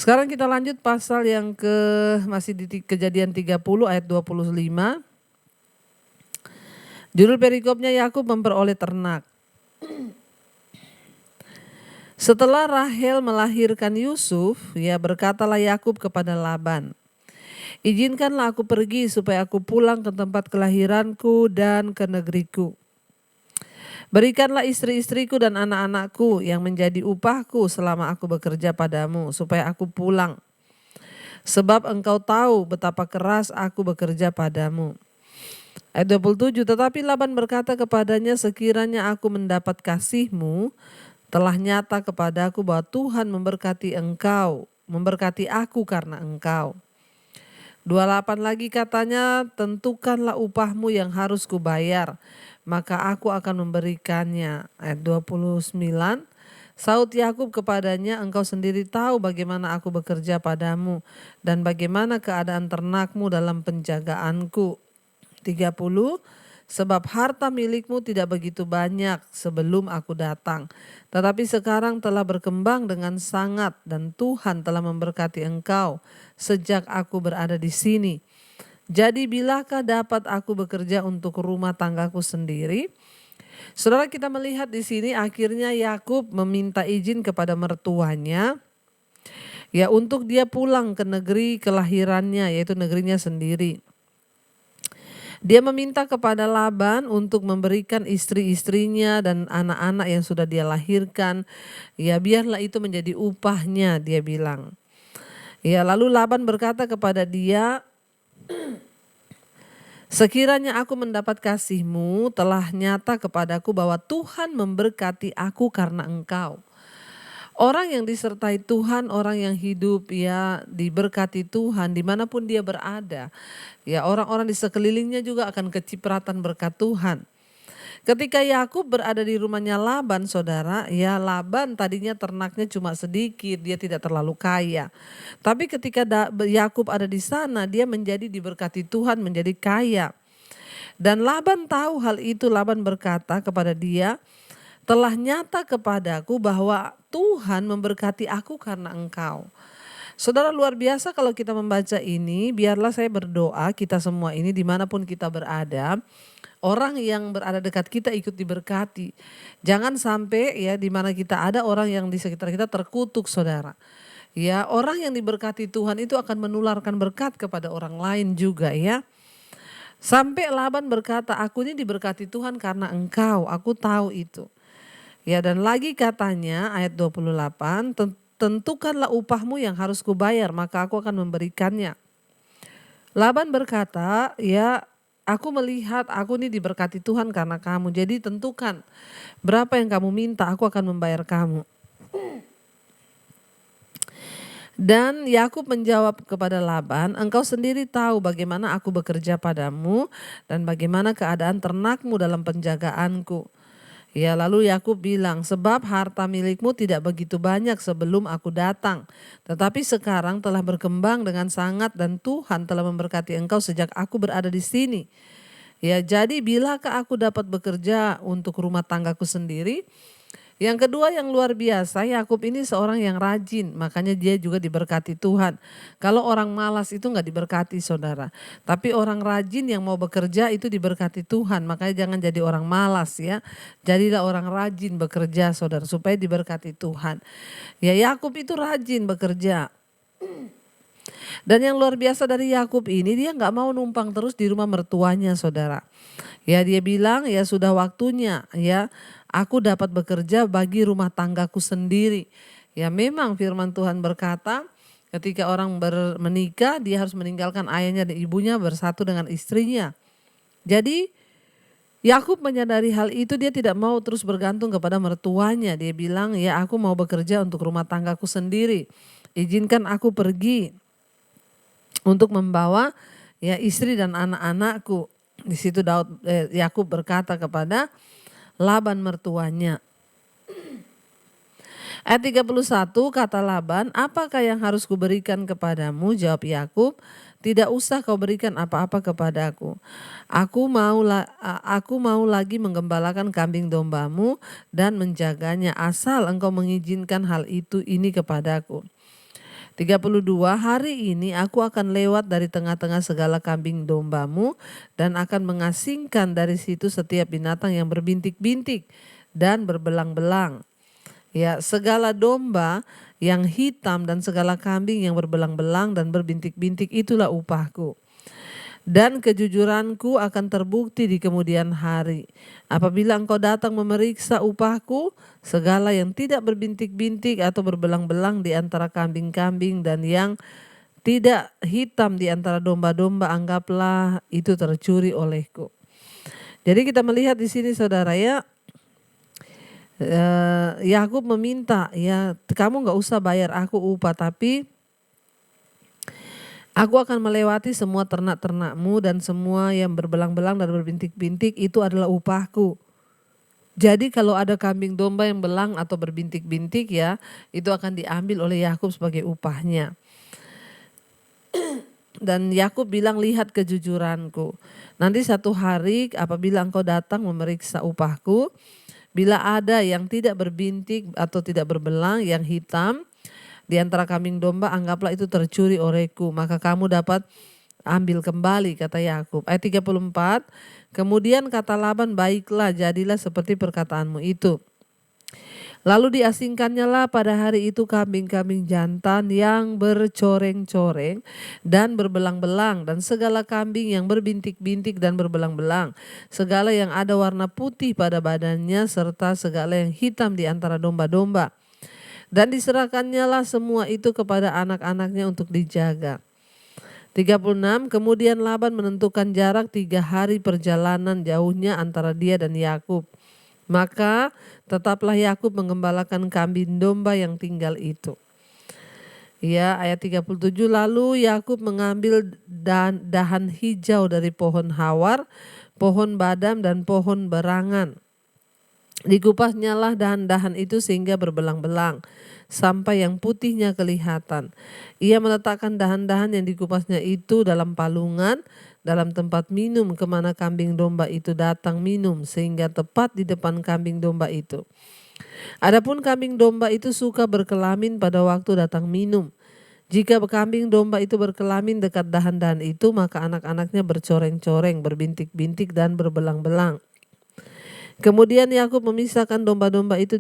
Sekarang kita lanjut pasal yang masih di Kejadian 30 ayat 25. Judul perikopnya Yakub memperoleh ternak. Setelah Rahel melahirkan Yusuf, ya berkatalah Yakub kepada Laban, "Izinkanlah aku pergi supaya aku pulang ke tempat kelahiranku dan ke negeriku. Berikanlah istri-istriku dan anak-anakku yang menjadi upahku selama aku bekerja padamu, supaya aku pulang. Sebab engkau tahu betapa keras aku bekerja padamu." Ayat 27, tetapi Laban berkata kepadanya, "Sekiranya aku mendapat kasihmu, telah nyata kepadaku bahwa Tuhan memberkati engkau, memberkati aku karena engkau." 28 lagi katanya, "Tentukanlah upahmu yang harus kubayar, maka aku akan memberikannya." Ayat 29, saut Yakub kepadanya, "Engkau sendiri tahu bagaimana aku bekerja padamu dan bagaimana keadaan ternakmu dalam penjagaanku." 30, sebab harta milikmu tidak begitu banyak sebelum aku datang, tetapi sekarang telah berkembang dengan sangat dan Tuhan telah memberkati engkau sejak aku berada di sini. Jadi bilakah dapat aku bekerja untuk rumah tanggaku sendiri?" Saudara, kita melihat di sini akhirnya Yakub meminta izin kepada mertuanya ya untuk dia pulang ke negeri kelahirannya, yaitu negerinya sendiri. Dia meminta kepada Laban untuk memberikan istri-istrinya dan anak-anak yang sudah dia lahirkan. Ya biarlah itu menjadi upahnya, dia bilang. Ya lalu Laban berkata kepada dia, "Sekiranya aku mendapat kasihmu, telah nyata kepadaku bahwa Tuhan memberkati aku karena engkau." Orang yang disertai Tuhan, orang yang hidup ya diberkati Tuhan dimanapun dia berada. Ya orang-orang di sekelilingnya juga akan kecipratan berkat Tuhan. Ketika Yakub berada di rumahnya Laban, saudara, ya Laban tadinya ternaknya cuma sedikit, dia tidak terlalu kaya. Tapi ketika Yakub ada di sana, dia menjadi diberkati Tuhan, menjadi kaya. Dan Laban tahu hal itu. Laban berkata kepada dia, "Telah nyata kepadaku bahwa Tuhan memberkati aku karena engkau." Saudara, luar biasa kalau kita membaca ini. Biarlah saya berdoa kita semua ini dimanapun kita berada, orang yang berada dekat kita ikut diberkati. Jangan sampai ya di mana kita ada orang yang di sekitar kita terkutuk, saudara. Ya orang yang diberkati Tuhan itu akan menularkan berkat kepada orang lain juga ya. Sampai Laban berkata, "Aku ini diberkati Tuhan karena engkau, aku tahu itu." Ya dan lagi katanya ayat 28, "Tentukanlah upahmu yang harus kubayar, maka aku akan memberikannya." Laban berkata, "Ya aku melihat aku ini diberkati Tuhan karena kamu, jadi tentukan berapa yang kamu minta, aku akan membayar kamu." Dan Yakub menjawab kepada Laban, "Engkau sendiri tahu bagaimana aku bekerja padamu dan bagaimana keadaan ternakmu dalam penjagaanku." Ya lalu Yakub bilang, "Sebab harta milikmu tidak begitu banyak sebelum aku datang, tetapi sekarang telah berkembang dengan sangat dan Tuhan telah memberkati engkau sejak aku berada di sini. Ya jadi bilakah aku dapat bekerja untuk rumah tanggaku sendiri?" Yang kedua yang luar biasa, Yakub ini seorang yang rajin, makanya dia juga diberkati Tuhan. Kalau orang malas itu nggak diberkati, saudara. Tapi orang rajin yang mau bekerja itu diberkati Tuhan, makanya jangan jadi orang malas ya. Jadilah orang rajin bekerja, saudara, supaya diberkati Tuhan. Ya Yakub itu rajin bekerja. Dan yang luar biasa dari Yakub ini, dia nggak mau numpang terus di rumah mertuanya, saudara. Ya dia bilang, ya sudah waktunya ya aku dapat bekerja bagi rumah tanggaku sendiri. Ya memang firman Tuhan berkata, ketika orang menikah dia harus meninggalkan ayahnya dan ibunya, bersatu dengan istrinya. Jadi Yakub menyadari hal itu, dia tidak mau terus bergantung kepada mertuanya. Dia bilang, "Ya aku mau bekerja untuk rumah tanggaku sendiri. Izinkan aku pergi untuk membawa ya istri dan anak-anakku." Di situ Yakub berkata kepada Laban mertuanya. Ayat 31 kata Laban, "Apakah yang harus kuberikan kepadamu?" Jawab Yakub, "Tidak usah kau berikan apa-apa kepadaku. Aku mau lagi menggembalakan kambing dombamu dan menjaganya, asal engkau mengizinkan hal ini kepadaku." 32, hari ini aku akan lewat dari tengah-tengah segala kambing dombamu dan akan mengasingkan dari situ setiap binatang yang berbintik-bintik dan berbelang-belang. Ya, segala domba yang hitam dan segala kambing yang berbelang-belang dan berbintik-bintik itulah upahku. Dan kejujuranku akan terbukti di kemudian hari. Apabila engkau datang memeriksa upahku, segala yang tidak berbintik-bintik atau berbelang-belang di antara kambing-kambing dan yang tidak hitam di antara domba-domba, anggaplah itu tercuri olehku. Jadi kita melihat di sini saudara ya, Yakub meminta ya, kamu nggak usah bayar aku upah, tapi aku akan melewati semua ternak-ternakmu dan semua yang berbelang-belang dan berbintik-bintik itu adalah upahku. Jadi kalau ada kambing domba yang belang atau berbintik-bintik ya, itu akan diambil oleh Yakub sebagai upahnya. Dan Yakub bilang, lihat kejujuranku. Nanti satu hari apabila engkau datang memeriksa upahku, bila ada yang tidak berbintik atau tidak berbelang, yang hitam, di antara kambing domba, anggaplah itu tercuri olehku, maka kamu dapat ambil kembali, kata Yakub. Ayat 34, kemudian kata Laban, baiklah, jadilah seperti perkataanmu itu. Lalu diasingkannya lah pada hari itu kambing-kambing jantan yang bercoreng-coreng dan berbelang-belang, dan segala kambing yang berbintik-bintik dan berbelang-belang, segala yang ada warna putih pada badannya, serta segala yang hitam di antara domba-domba. Dan diserahkannya lah semua itu kepada anak-anaknya untuk dijaga. 36, kemudian Laban menentukan jarak 3 hari perjalanan jauhnya antara dia dan Yakub. Maka tetaplah Yakub menggembalakan kambing domba yang tinggal itu. Ya, ayat 37, lalu Yakub mengambil dahan hijau dari pohon hawar, pohon badam dan pohon berangan. Dikupasnya lah dahan-dahan itu sehingga berbelang-belang, sampai yang putihnya kelihatan. Ia meletakkan dahan-dahan yang dikupasnya itu dalam palungan, dalam tempat minum kemana kambing domba itu datang minum, sehingga tepat di depan kambing domba itu. Adapun kambing domba itu suka berkelamin pada waktu datang minum. Jika kambing domba itu berkelamin dekat dahan-dahan itu, maka anak-anaknya bercoreng-coreng, berbintik-bintik dan berbelang-belang. Kemudian Yakub memisahkan domba-domba itu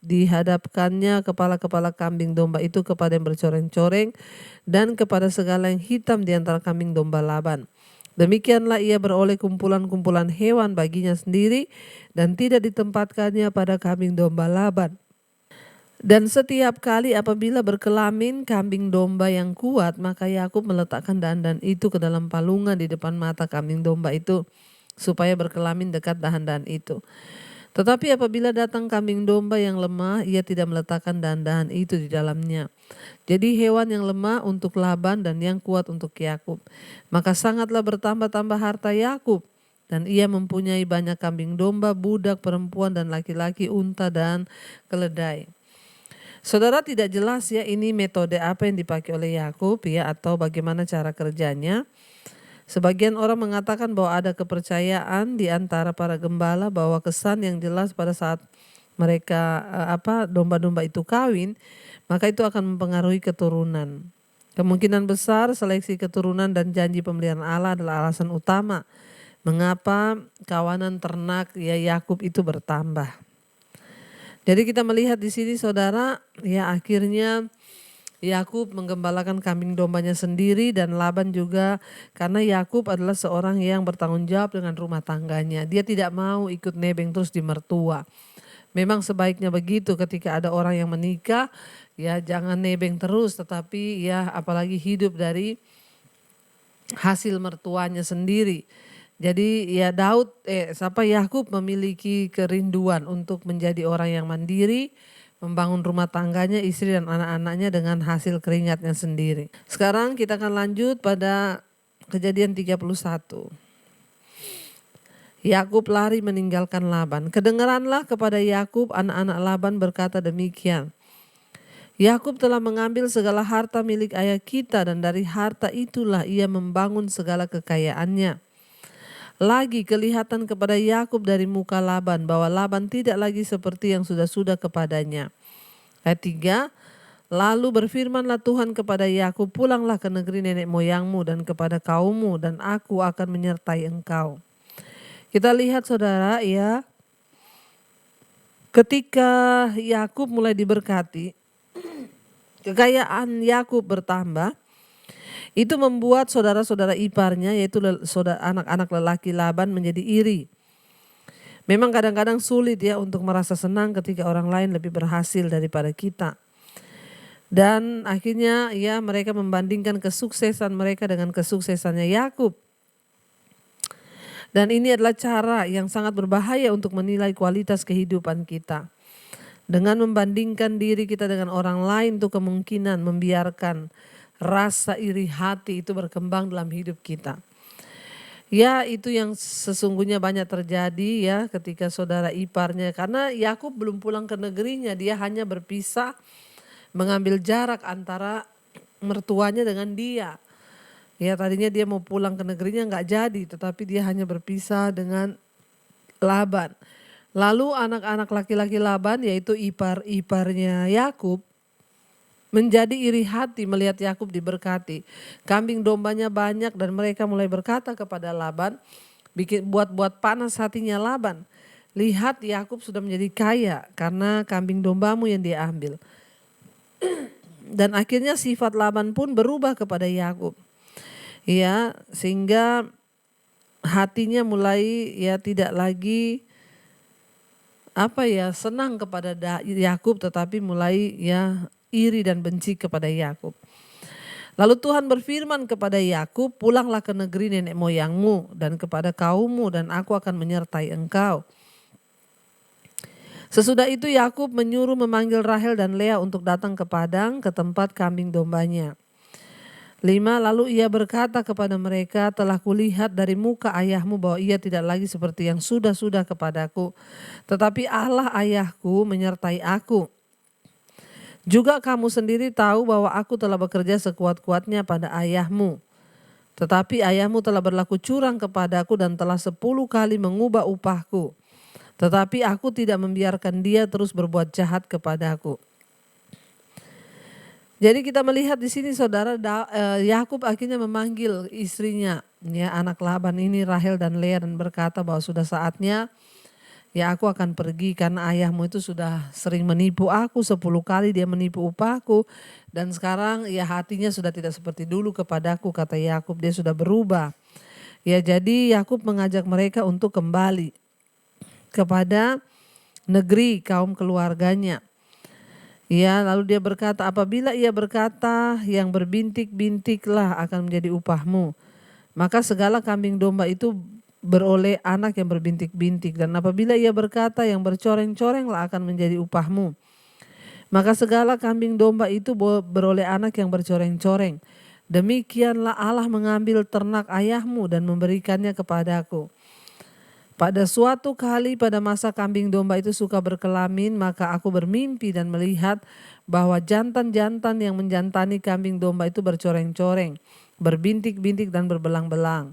dihadapkannya kepala-kepala kambing domba itu kepada yang bercoreng-coreng dan kepada segala yang hitam di antara kambing domba Laban. Demikianlah ia beroleh kumpulan-kumpulan hewan baginya sendiri dan tidak ditempatkannya pada kambing domba Laban. Dan setiap kali apabila berkelamin kambing domba yang kuat, maka Yakub meletakkan dahan-dahan itu ke dalam palungan di depan mata kambing domba itu, supaya berkelamin dekat dahan-dahan itu. Tetapi apabila datang kambing domba yang lemah, ia tidak meletakkan dahan-dahan itu di dalamnya. Jadi hewan yang lemah untuk Laban dan yang kuat untuk Yakub. Maka sangatlah bertambah-tambah harta Yakub, dan ia mempunyai banyak kambing domba, budak, perempuan dan laki-laki, unta dan keledai. Saudara, tidak jelas ya ini metode apa yang dipakai oleh Yakub ya, atau bagaimana cara kerjanya. Sebagian orang mengatakan bahwa ada kepercayaan di antara para gembala bahwa kesan yang jelas pada saat mereka domba-domba itu kawin, maka itu akan mempengaruhi keturunan. Kemungkinan besar seleksi keturunan dan janji pemeliharaan Allah adalah alasan utama mengapa kawanan ternak ya Yakub itu bertambah. Jadi kita melihat di sini saudara, ya akhirnya Yakub menggembalakan kambing dombanya sendiri, dan Laban juga, karena Yakub adalah seorang yang bertanggung jawab dengan rumah tangganya. Dia tidak mau ikut nebeng terus di mertua. Memang sebaiknya begitu ketika ada orang yang menikah, ya jangan nebeng terus, tetapi ya apalagi hidup dari hasil mertuanya sendiri. Jadi ya Yakub memiliki kerinduan untuk menjadi orang yang mandiri, membangun rumah tangganya, istri dan anak-anaknya dengan hasil keringatnya sendiri. Sekarang kita akan lanjut pada Kejadian 31. Yakub lari meninggalkan Laban. Kedengaranlah kepada Yakub anak-anak Laban berkata demikian. Yakub telah mengambil segala harta milik ayah kita, dan dari harta itulah ia membangun segala kekayaannya. Lagi kelihatan kepada Yakub dari muka Laban bahwa Laban tidak lagi seperti yang sudah-sudah kepadanya. Ayat 3, Lalu berfirmanlah Tuhan kepada Yakub, pulanglah ke negeri nenek moyangmu dan kepada kaummu, dan aku akan menyertai engkau. Kita lihat saudara ya, ketika Yakub mulai diberkati, kekayaan Yakub bertambah, itu membuat saudara-saudara iparnya yaitu anak-anak lelaki Laban menjadi iri. Memang kadang-kadang sulit ya untuk merasa senang ketika orang lain lebih berhasil daripada kita. Dan akhirnya ya mereka membandingkan kesuksesan mereka dengan kesuksesannya Yakub. Dan ini adalah cara yang sangat berbahaya untuk menilai kualitas kehidupan kita. Dengan membandingkan diri kita dengan orang lain itu kemungkinan membiarkan rasa iri hati itu berkembang dalam hidup kita. Ya itu yang sesungguhnya banyak terjadi ya ketika saudara iparnya. Karena Yakub belum pulang ke negerinya, dia hanya berpisah, mengambil jarak antara mertuanya dengan dia. Ya tadinya dia mau pulang ke negerinya nggak jadi, tetapi dia hanya berpisah dengan Laban. Lalu anak-anak laki-laki Laban yaitu ipar-iparnya Yakub menjadi iri hati melihat Yakub diberkati. Kambing dombanya banyak dan mereka mulai berkata kepada Laban, buat panas hatinya Laban. Lihat Yakub sudah menjadi kaya karena kambing dombamu yang dia ambil. Dan akhirnya sifat Laban pun berubah kepada Yakub. Ya, sehingga hatinya mulai ya tidak lagi senang kepada Yakub, tetapi mulai ya iri dan benci kepada Yakub. Lalu Tuhan berfirman kepada Yakub, pulanglah ke negeri nenek moyangmu dan kepada kaummu, dan aku akan menyertai engkau. Sesudah itu Yakub menyuruh memanggil Rahel dan Lea untuk datang ke padang ke tempat kambing dombanya. 5. Lalu ia berkata kepada mereka, telah kulihat dari muka ayahmu bahwa ia tidak lagi seperti yang sudah-sudah kepadaku, tetapi Allah ayahku menyertai aku. Juga kamu sendiri tahu bahwa aku telah bekerja sekuat-kuatnya pada ayahmu. Tetapi ayahmu telah berlaku curang kepadaku dan telah 10 kali mengubah upahku. Tetapi aku tidak membiarkan dia terus berbuat jahat kepadaku. Jadi kita melihat di sini saudara, Yakub akhirnya memanggil istrinya, ya anak Laban ini Rahel dan Lea, dan berkata bahwa sudah saatnya ya aku akan pergi karena ayahmu itu sudah sering menipu aku, 10 kali dia menipu upahku, dan sekarang ya hatinya sudah tidak seperti dulu kepadaku, kata Yakub, dia sudah berubah. Ya jadi Yakub mengajak mereka untuk kembali kepada negeri kaum keluarganya. Ya, lalu dia berkata, apabila ia berkata yang berbintik-bintiklah akan menjadi upahmu, maka segala kambing domba itu beroleh anak yang berbintik-bintik, dan apabila ia berkata yang bercoreng-corenglah akan menjadi upahmu, maka segala kambing domba itu beroleh anak yang bercoreng-coreng. Demikianlah Allah mengambil ternak ayahmu dan memberikannya kepadaku. Pada suatu kali pada masa kambing domba itu suka berkelamin, maka aku bermimpi dan melihat bahwa jantan-jantan yang menjantani kambing domba itu bercoreng-coreng, berbintik-bintik dan berbelang-belang.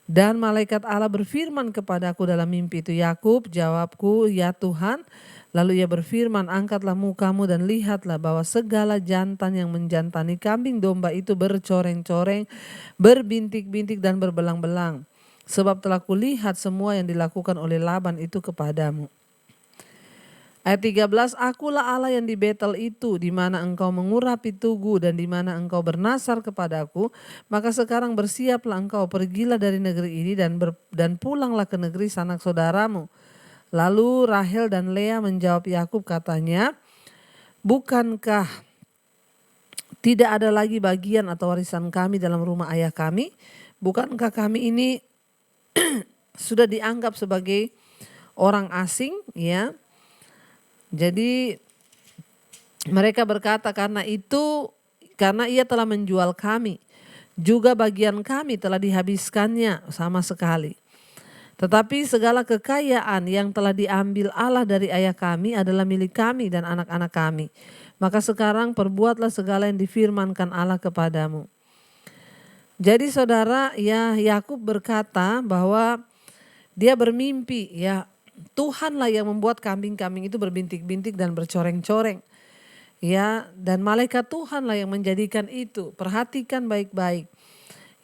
Dan malaikat Allah berfirman kepadaku dalam mimpi itu, Yakub, jawabku, ya Tuhan. Lalu ia berfirman, angkatlah mukamu dan lihatlah bahwa segala jantan yang menjantani kambing domba itu bercoreng-coreng, berbintik-bintik dan berbelang-belang. Sebab telah kulihat semua yang dilakukan oleh Laban itu kepadamu. Ayat 13, akulah Allah yang di Betel itu, di mana engkau mengurapi tugu dan di mana engkau bernasar kepadaku. Maka sekarang bersiaplah engkau, pergilah dari negeri ini dan pulanglah ke negeri sanak saudaramu. Lalu Rahel dan Lea menjawab Yakub, katanya, bukankah tidak ada lagi bagian atau warisan kami dalam rumah ayah kami? Bukankah kami ini sudah dianggap sebagai orang asing, ya? Jadi mereka berkata, karena ia telah menjual kami, juga bagian kami telah dihabiskannya sama sekali. Tetapi segala kekayaan yang telah diambil Allah dari ayah kami adalah milik kami dan anak-anak kami. Maka sekarang perbuatlah segala yang difirmankan Allah kepadamu. Jadi saudara, ya Yakub berkata bahwa dia bermimpi, ya Tuhanlah yang membuat kambing-kambing itu berbintik-bintik dan bercoreng-coreng. Ya, dan malaikat Tuhanlah yang menjadikan itu. Perhatikan baik-baik.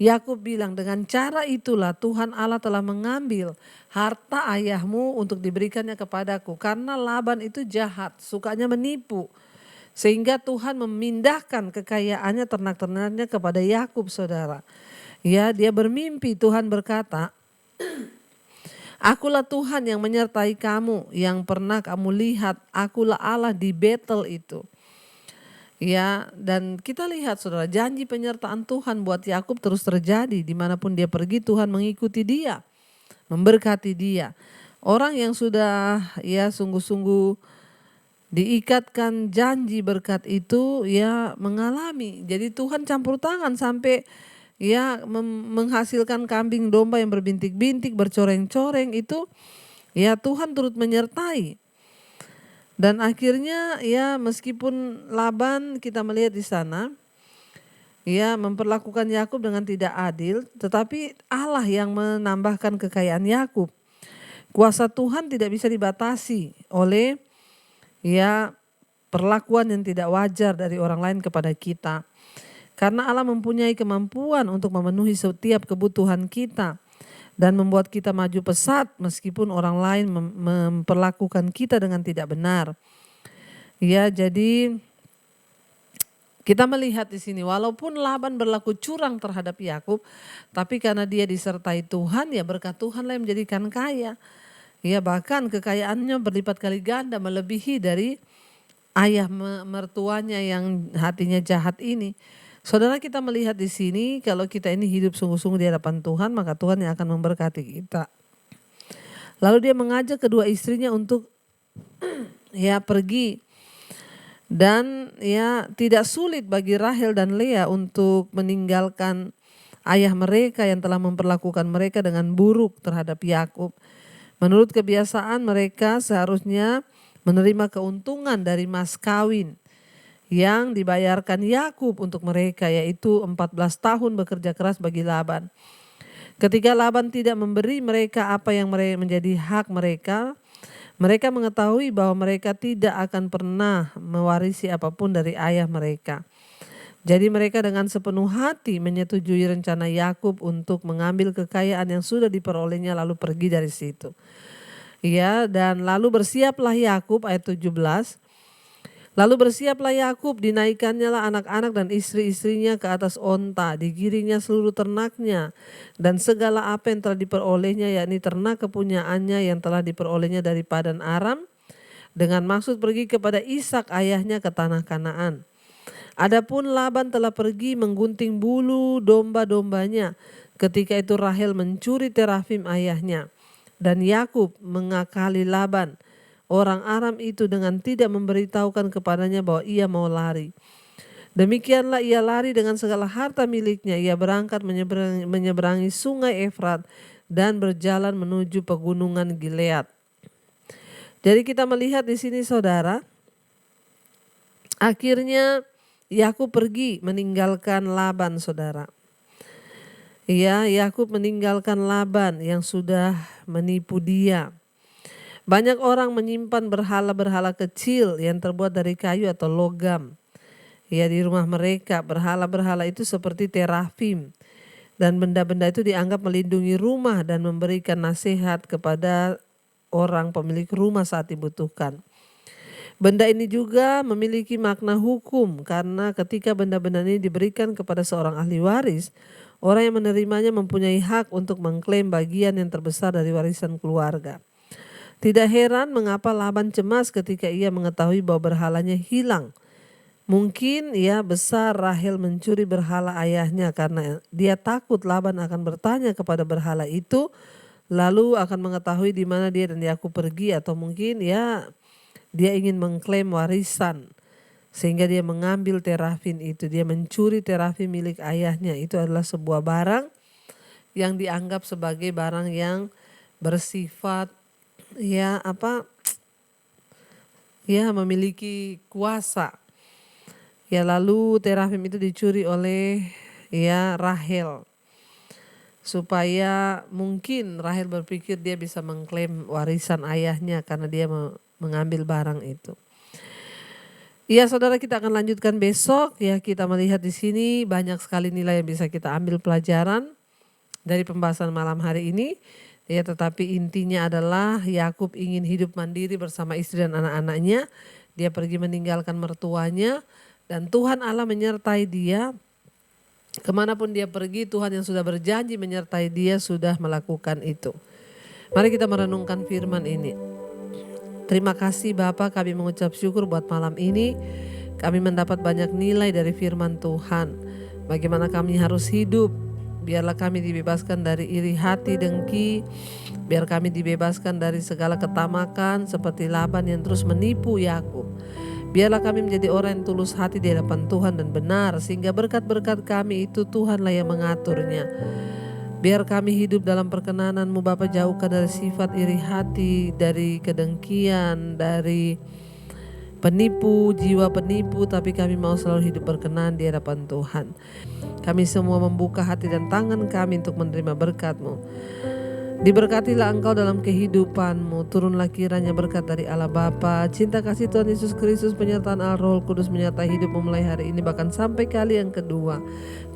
Yakub bilang, dengan cara itulah Tuhan Allah telah mengambil harta ayahmu untuk diberikannya kepadaku. Karena Laban itu jahat, sukanya menipu. Sehingga Tuhan memindahkan kekayaannya, ternak-ternaknya kepada Yakub, saudara. Ya, dia bermimpi, Tuhan berkata, akulah Tuhan yang menyertai kamu, yang pernah kamu lihat, akulah Allah di Betel itu. Ya, dan kita lihat saudara, janji penyertaan Tuhan buat Yakub terus terjadi. Dimanapun dia pergi, Tuhan mengikuti dia, memberkati dia. Orang yang sudah ya sungguh-sungguh diikatkan janji berkat itu ya mengalami. Jadi Tuhan campur tangan sampai ya menghasilkan kambing domba yang berbintik-bintik, bercoreng-coreng itu ya Tuhan turut menyertai. Dan akhirnya ya meskipun Laban kita melihat di sana ya memperlakukan Yakub dengan tidak adil, tetapi Allah yang menambahkan kekayaan Yakub. Kuasa Tuhan tidak bisa dibatasi oleh ya perlakuan yang tidak wajar dari orang lain kepada kita. Karena Allah mempunyai kemampuan untuk memenuhi setiap kebutuhan kita dan membuat kita maju pesat meskipun orang lain memperlakukan kita dengan tidak benar. Ya, jadi kita melihat di sini walaupun Laban berlaku curang terhadap Yakub, tapi karena dia disertai Tuhan, ya berkat Tuhanlah yang menjadikan kaya. Ya, bahkan kekayaannya berlipat kali ganda melebihi dari ayah mertuanya yang hatinya jahat ini. Saudara, kita melihat di sini kalau kita ini hidup sungguh-sungguh di hadapan Tuhan, maka Tuhan yang akan memberkati kita. Lalu dia mengajak kedua istrinya untuk ya pergi. Dan ya tidak sulit bagi Rahel dan Lea untuk meninggalkan ayah mereka yang telah memperlakukan mereka dengan buruk terhadap Yakub. Menurut kebiasaan mereka seharusnya menerima keuntungan dari mas kawin yang dibayarkan Yakub untuk mereka, yaitu 14 tahun bekerja keras bagi Laban. Ketika Laban tidak memberi mereka apa yang menjadi hak mereka, mereka mengetahui bahwa mereka tidak akan pernah mewarisi apapun dari ayah mereka. Jadi mereka dengan sepenuh hati menyetujui rencana Yakub untuk mengambil kekayaan yang sudah diperolehnya lalu pergi dari situ. Ya, dan lalu bersiaplah Yakub, ayat 17. Lalu bersiaplah Yakub, dinaikannya lah anak-anak dan istri-istrinya ke atas onta, digiringnya seluruh ternaknya dan segala apa yang telah diperolehnya, yakni ternak kepunyaannya yang telah diperolehnya dari Padan Aram, dengan maksud pergi kepada Ishak ayahnya ke tanah Kanaan. Adapun Laban telah pergi menggunting bulu domba-dombanya. Ketika itu Rahel mencuri terafim ayahnya, dan Yakub mengakali Laban orang Aram itu dengan tidak memberitahukan kepadanya bahwa ia mau lari. Demikianlah ia lari dengan segala harta miliknya. Ia berangkat menyeberangi sungai Efrat dan berjalan menuju pegunungan Gilead. Jadi kita melihat di sini saudara, akhirnya Yakub pergi meninggalkan Laban, saudara. Ya, Yakub meninggalkan Laban yang sudah menipu dia. Banyak orang menyimpan berhala-berhala kecil yang terbuat dari kayu atau logam. Ya, di rumah mereka berhala-berhala itu seperti terafim. Dan benda-benda itu dianggap melindungi rumah dan memberikan nasihat kepada orang pemilik rumah saat dibutuhkan. Benda ini juga memiliki makna hukum karena ketika benda-benda ini diberikan kepada seorang ahli waris, orang yang menerimanya mempunyai hak untuk mengklaim bagian yang terbesar dari warisan keluarga. Tidak heran mengapa Laban cemas ketika ia mengetahui bahwa berhalanya hilang. Mungkin ya besar Rahel mencuri berhala ayahnya karena dia takut Laban akan bertanya kepada berhala itu, lalu akan mengetahui di mana dia dan Yakub pergi, atau mungkin ya dia ingin mengklaim warisan sehingga dia mengambil terafim itu. Dia mencuri terafim milik ayahnya. Itu adalah sebuah barang yang dianggap sebagai barang yang bersifat ya memiliki kuasa. Ya, lalu terafim itu dicuri oleh ya Rahel, supaya mungkin Rahel berpikir dia bisa mengklaim warisan ayahnya karena dia mengambil barang itu. Ya, saudara, kita akan lanjutkan besok ya. Kita melihat di sini banyak sekali nilai yang bisa kita ambil pelajaran dari pembahasan malam hari ini. Ya, tetapi intinya adalah Yakub ingin hidup mandiri bersama istri dan anak-anaknya. Dia pergi meninggalkan mertuanya dan Tuhan Allah menyertai dia. Kemanapun dia pergi, Tuhan yang sudah berjanji menyertai dia sudah melakukan itu. Mari kita merenungkan firman ini. Terima kasih Bapa, kami mengucap syukur buat malam ini. Kami mendapat banyak nilai dari firman Tuhan. Bagaimana kami harus hidup. Biarlah kami dibebaskan dari iri hati, dengki. Biar kami dibebaskan dari segala ketamakan seperti Laban yang terus menipu Yakub. Biarlah kami menjadi orang yang tulus hati di hadapan Tuhan dan benar. Sehingga berkat-berkat kami itu Tuhanlah yang mengaturnya. Biar kami hidup dalam perkenanan-Mu Bapa, jauhkan dari sifat iri hati, dari kedengkian, dari penipu, jiwa penipu, tapi kami mau selalu hidup berkenan di hadapan Tuhan. Kami semua membuka hati dan tangan kami untuk menerima berkat-Mu. Diberkatilah Engkau dalam kehidupan-Mu, turunlah kiranya berkat dari Allah Bapa, cinta kasih Tuhan Yesus Kristus, penyertaan Allah Roh Kudus menyertai hidupmu mulai hari ini bahkan sampai kali yang kedua.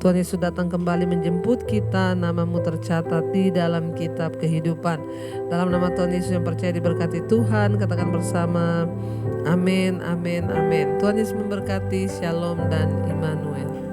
Tuhan Yesus datang kembali menjemput kita, nama-Mu tercatat di dalam kitab kehidupan. Dalam nama Tuhan Yesus yang percaya diberkati Tuhan, katakan bersama, amin, amin, amin. Tuhan Yesus memberkati, shalom dan Immanuel.